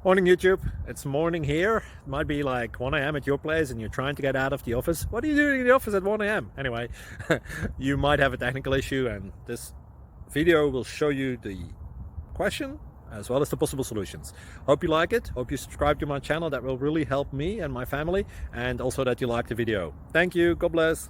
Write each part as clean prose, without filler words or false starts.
Morning YouTube, it's morning here. It might be like 1 a.m. at your place and you're trying to get out of the office. What are you doing in the office at 1 a.m.? Anyway, you might have a technical issue and this video will show you the question as well as the possible solutions. Hope you like it, hope you subscribe to my channel. That will really help me and my family, and also that you like the video. Thank you, God bless.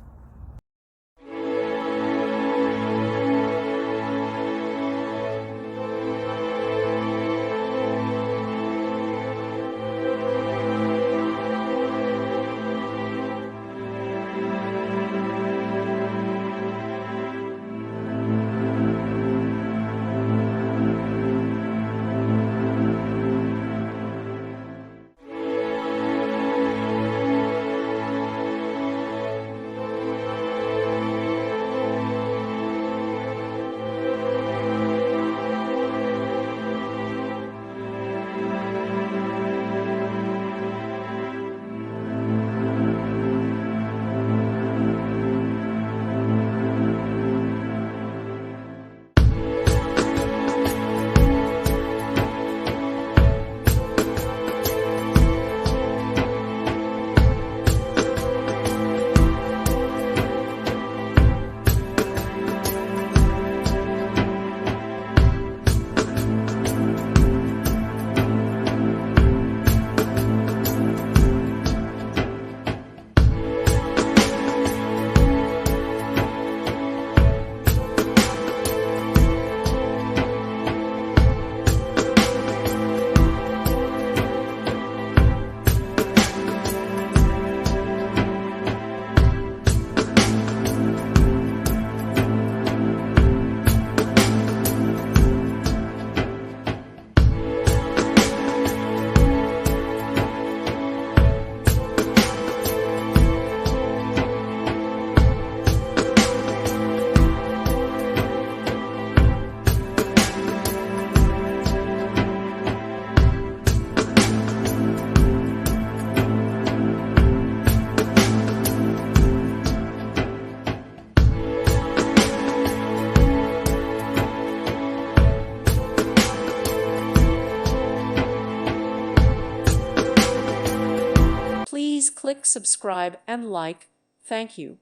Please click subscribe and like. Thank you.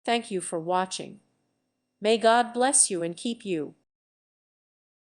Thank you for watching. May God bless you and keep you.